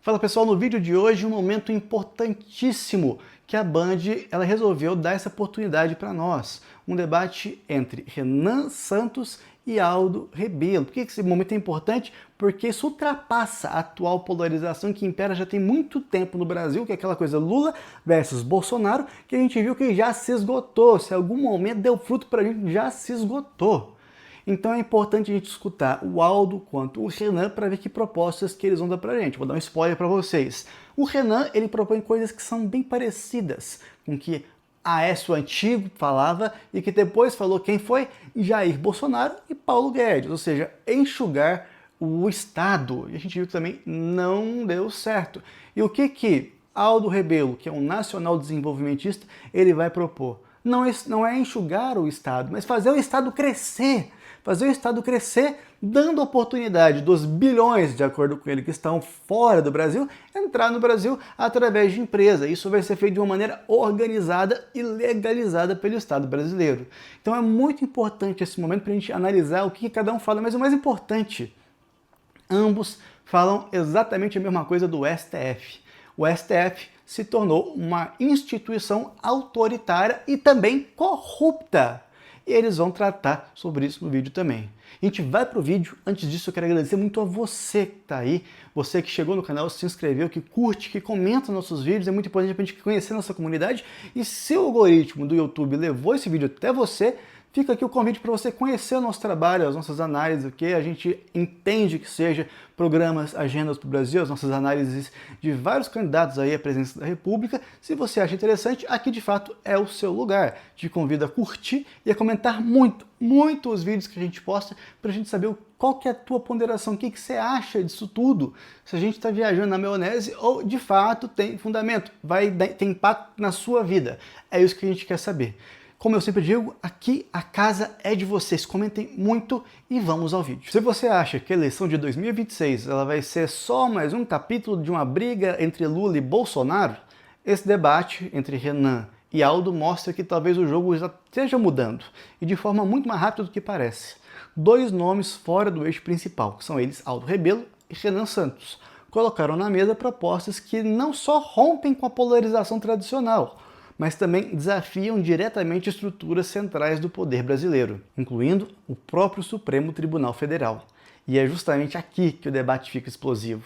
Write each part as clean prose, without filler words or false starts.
Fala pessoal, no vídeo de hoje um momento importantíssimo que a Band ela resolveu dar essa oportunidade para nós. Um debate entre Renan Santos e Aldo Rebelo. Por que esse momento é importante? Porque isso ultrapassa a atual polarização que impera já tem muito tempo no Brasil, que é aquela coisa Lula versus Bolsonaro, que a gente viu que já se esgotou. Se algum momento deu fruto para a gente, já se esgotou. Então é importante a gente escutar o Aldo quanto o Renan para ver que propostas que eles vão dar pra gente. Vou dar um spoiler para vocês. O Renan, ele propõe coisas que são bem parecidas com o que Aécio Antigo falava e que depois falou quem foi? Jair Bolsonaro e Paulo Guedes, ou seja, enxugar o Estado. E a gente viu que também não deu certo. E o que Aldo Rebelo, que é um nacional desenvolvimentista, ele vai propor? Não é enxugar o Estado, mas fazer o Estado crescer. Fazer o Estado crescer, dando oportunidade dos bilhões, de acordo com ele, que estão fora do Brasil, entrar no Brasil através de empresa. Isso vai ser feito de uma maneira organizada e legalizada pelo Estado brasileiro. Então é muito importante esse momento para a gente analisar o que cada um fala, mas o mais importante, ambos falam exatamente a mesma coisa do STF. O STF se tornou uma instituição autoritária e também corrupta. E eles vão tratar sobre isso no vídeo também. A gente vai pro vídeo. Antes disso, eu quero agradecer muito a você que está aí, você que chegou no canal, se inscreveu, que curte, que comenta nossos vídeos. É muito importante para a gente conhecer nossa comunidade. E se o algoritmo do YouTube levou esse vídeo até você, fica aqui o convite para você conhecer o nosso trabalho, as nossas análises, o que a gente entende que seja programas, agendas para o Brasil, as nossas análises de vários candidatos aí à presidência da República. Se você acha interessante, aqui de fato é o seu lugar. Te convido a curtir e a comentar muito os vídeos que a gente posta para a gente saber qual que é a tua ponderação, o que você acha disso tudo. Se a gente está viajando na maionese ou de fato tem fundamento, tem impacto na sua vida. É isso que a gente quer saber. Como eu sempre digo, aqui a casa é de vocês. Comentem muito e vamos ao vídeo. Se você acha que a eleição de 2026 ela vai ser só mais um capítulo de uma briga entre Lula e Bolsonaro, esse debate entre Renan e Aldo mostra que talvez o jogo já esteja mudando e de forma muito mais rápida do que parece. Dois nomes fora do eixo principal, que são eles Aldo Rebelo e Renan Santos, colocaram na mesa propostas que não só rompem com a polarização tradicional, mas também desafiam diretamente estruturas centrais do poder brasileiro, incluindo o próprio Supremo Tribunal Federal. E é justamente aqui que o debate fica explosivo.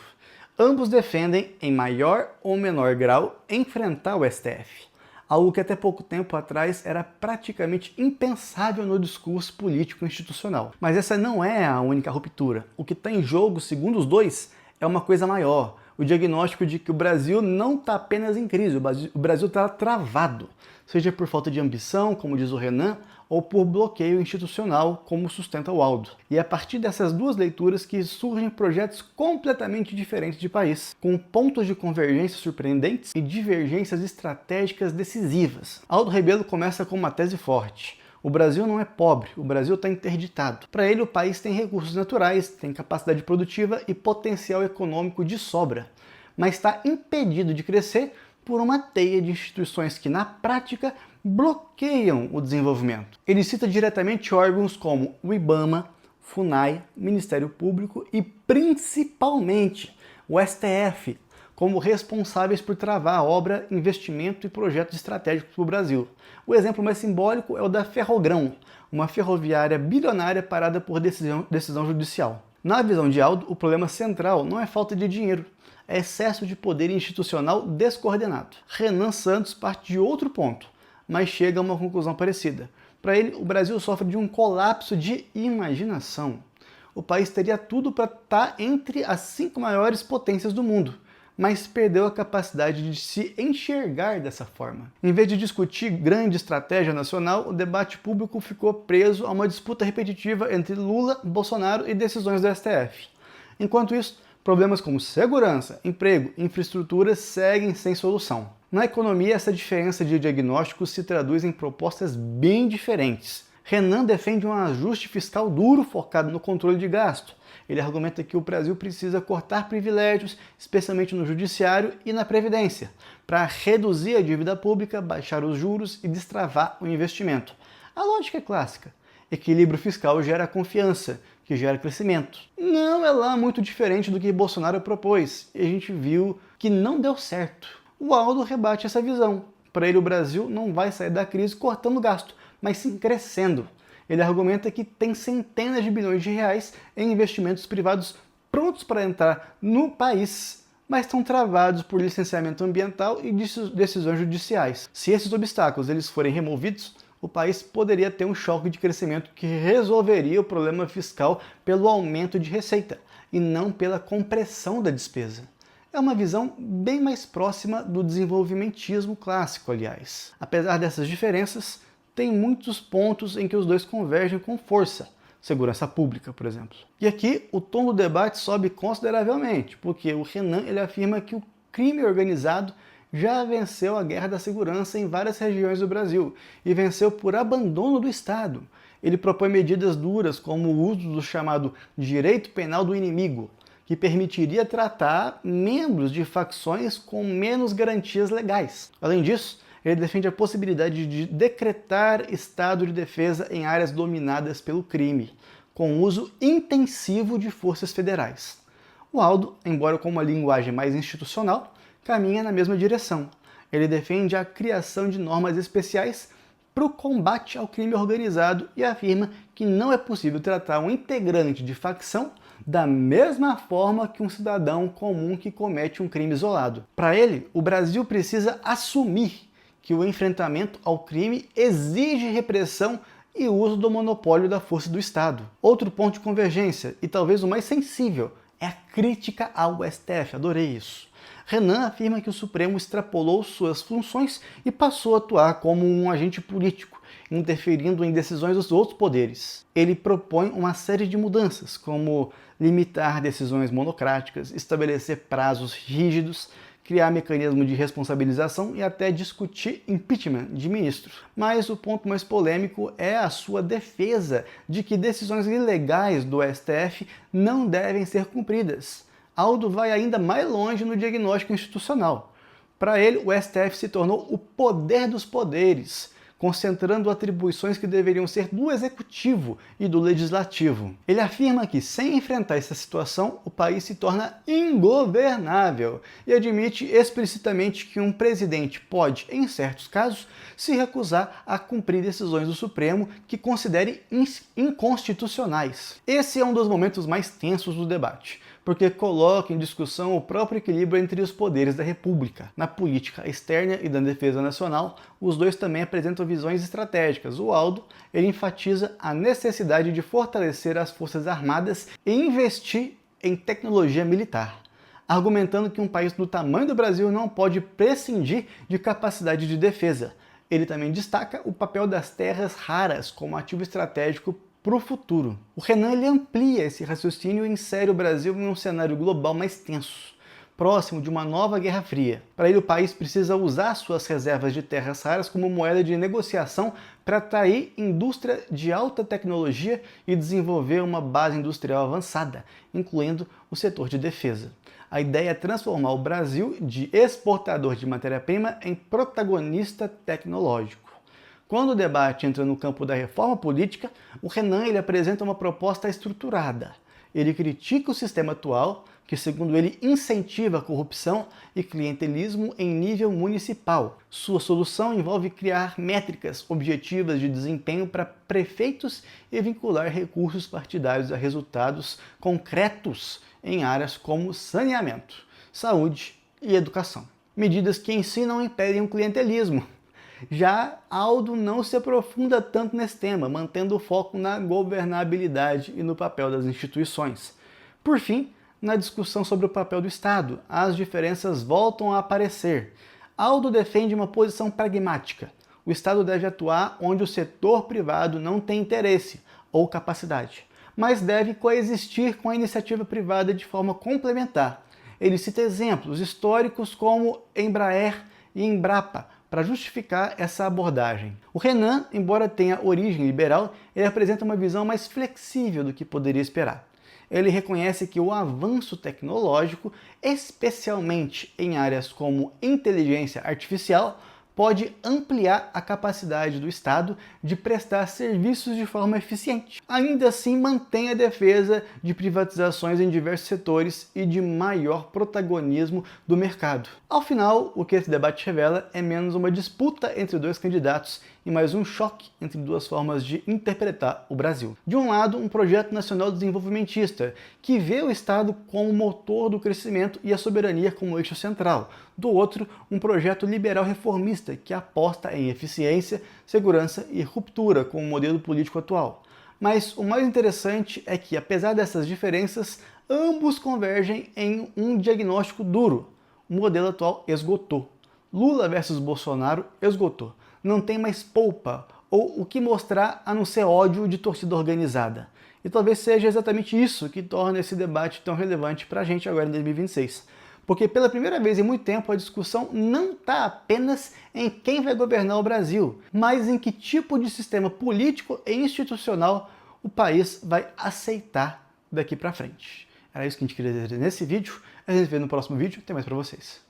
Ambos defendem, em maior ou menor grau, enfrentar o STF, algo que até pouco tempo atrás era praticamente impensável no discurso político institucional. Mas essa não é a única ruptura. O que está em jogo, segundo os dois, é uma coisa maior. O diagnóstico de que o Brasil não está apenas em crise, o Brasil está travado, seja por falta de ambição, como diz o Renan, ou por bloqueio institucional, como sustenta o Aldo. E é a partir dessas duas leituras que surgem projetos completamente diferentes de país, com pontos de convergência surpreendentes e divergências estratégicas decisivas. Aldo Rebelo começa com uma tese forte. O Brasil não é pobre, o Brasil está interditado. Para ele, o país tem recursos naturais, tem capacidade produtiva e potencial econômico de sobra, mas está impedido de crescer por uma teia de instituições que, na prática, bloqueiam o desenvolvimento. Ele cita diretamente órgãos como o IBAMA, FUNAI, Ministério Público e, principalmente, o STF, como responsáveis por travar a obra, investimento e projetos estratégicos para o Brasil. O exemplo mais simbólico é o da Ferrogrão, uma ferroviária bilionária parada por decisão judicial. Na visão de Aldo, o problema central não é falta de dinheiro, é excesso de poder institucional descoordenado. Renan Santos parte de outro ponto, mas chega a uma conclusão parecida. Para ele, o Brasil sofre de um colapso de imaginação. O país teria tudo para estar entre as 5 maiores potências do mundo, mas perdeu a capacidade de se enxergar dessa forma. Em vez de discutir grande estratégia nacional, o debate público ficou preso a uma disputa repetitiva entre Lula, Bolsonaro e decisões do STF. Enquanto isso, problemas como segurança, emprego e infraestrutura seguem sem solução. Na economia, essa diferença de diagnósticos se traduz em propostas bem diferentes. Renan defende um ajuste fiscal duro focado no controle de gasto. Ele argumenta que o Brasil precisa cortar privilégios, especialmente no judiciário e na previdência, para reduzir a dívida pública, baixar os juros e destravar o investimento. A lógica é clássica. Equilíbrio fiscal gera confiança, que gera crescimento. Não é lá muito diferente do que Bolsonaro propôs, e a gente viu que não deu certo. O Aldo rebate essa visão. Para ele, o Brasil não vai sair da crise cortando gasto, mas sim crescendo. Ele argumenta que tem centenas de bilhões de reais em investimentos privados prontos para entrar no país, mas estão travados por licenciamento ambiental e decisões judiciais. Se esses obstáculos eles forem removidos, o país poderia ter um choque de crescimento que resolveria o problema fiscal pelo aumento de receita e não pela compressão da despesa. É uma visão bem mais próxima do desenvolvimentismo clássico, aliás. Apesar dessas diferenças, tem muitos pontos em que os dois convergem com força. Segurança pública, por exemplo. E aqui o tom do debate sobe consideravelmente, porque o Renan ele afirma que o crime organizado já venceu a guerra da segurança em várias regiões do Brasil e venceu por abandono do Estado. Ele propõe medidas duras como o uso do chamado direito penal do inimigo, que permitiria tratar membros de facções com menos garantias legais. Além disso, ele defende a possibilidade de decretar estado de defesa em áreas dominadas pelo crime, com uso intensivo de forças federais. O Aldo, embora com uma linguagem mais institucional, caminha na mesma direção. Ele defende a criação de normas especiais para o combate ao crime organizado e afirma que não é possível tratar um integrante de facção da mesma forma que um cidadão comum que comete um crime isolado. Para ele, o Brasil precisa assumir que o enfrentamento ao crime exige repressão e uso do monopólio da força do Estado. Outro ponto de convergência, e talvez o mais sensível, é a crítica ao STF. Adorei isso. Renan afirma que o Supremo extrapolou suas funções e passou a atuar como um agente político, interferindo em decisões dos outros poderes. Ele propõe uma série de mudanças, como limitar decisões monocráticas, estabelecer prazos rígidos, criar mecanismo de responsabilização e até discutir impeachment de ministros. Mas o ponto mais polêmico é a sua defesa de que decisões ilegais do STF não devem ser cumpridas. Aldo vai ainda mais longe no diagnóstico institucional. Para ele, o STF se tornou o poder dos poderes, concentrando atribuições que deveriam ser do Executivo e do Legislativo. Ele afirma que, sem enfrentar essa situação, o país se torna ingovernável e admite explicitamente que um presidente pode, em certos casos, se recusar a cumprir decisões do Supremo que considere inconstitucionais. Esse é um dos momentos mais tensos do debate, porque coloca em discussão o próprio equilíbrio entre os poderes da República. Na política externa e da defesa nacional, os dois também apresentam visões estratégicas. O Aldo ele enfatiza a necessidade de fortalecer as Forças Armadas e investir em tecnologia militar, argumentando que um país do tamanho do Brasil não pode prescindir de capacidade de defesa. Ele também destaca o papel das terras raras como ativo estratégico para o futuro. O Renan ele amplia esse raciocínio e insere o Brasil em um cenário global mais tenso, próximo de uma nova Guerra Fria. Para ele, o país precisa usar suas reservas de terras raras como moeda de negociação para atrair indústria de alta tecnologia e desenvolver uma base industrial avançada, incluindo o setor de defesa. A ideia é transformar o Brasil de exportador de matéria-prima em protagonista tecnológico. Quando o debate entra no campo da reforma política, o Renan ele apresenta uma proposta estruturada. Ele critica o sistema atual, que segundo ele incentiva a corrupção e clientelismo em nível municipal. Sua solução envolve criar métricas objetivas de desempenho para prefeitos e vincular recursos partidários a resultados concretos em áreas como saneamento, saúde e educação. Medidas que em si não impedem o clientelismo. Já Aldo não se aprofunda tanto nesse tema, mantendo o foco na governabilidade e no papel das instituições. Por fim, na discussão sobre o papel do Estado, as diferenças voltam a aparecer. Aldo defende uma posição pragmática. O Estado deve atuar onde o setor privado não tem interesse ou capacidade, mas deve coexistir com a iniciativa privada de forma complementar. Ele cita exemplos históricos como Embraer e Embrapa, para justificar essa abordagem. O Renan, embora tenha origem liberal, ele apresenta uma visão mais flexível do que poderia esperar. Ele reconhece que o avanço tecnológico, especialmente em áreas como inteligência artificial, pode ampliar a capacidade do Estado de prestar serviços de forma eficiente. Ainda assim, mantém a defesa de privatizações em diversos setores e de maior protagonismo do mercado. Ao final, o que esse debate revela é menos uma disputa entre dois candidatos e mais um choque entre duas formas de interpretar o Brasil. De um lado, um projeto nacional desenvolvimentista, que vê o Estado como motor do crescimento e a soberania como eixo central. Do outro, um projeto liberal reformista, que aposta em eficiência, segurança e ruptura com o modelo político atual. Mas o mais interessante é que, apesar dessas diferenças, ambos convergem em um diagnóstico duro. O modelo atual esgotou. Lula versus Bolsonaro esgotou. Não tem mais polpa ou o que mostrar a não ser ódio de torcida organizada. E talvez seja exatamente isso que torna esse debate tão relevante para a gente agora em 2026. Porque pela primeira vez em muito tempo a discussão não está apenas em quem vai governar o Brasil, mas em que tipo de sistema político e institucional o país vai aceitar daqui para frente. Era isso que a gente queria dizer nesse vídeo. A gente se vê no próximo vídeo. Tem mais para vocês.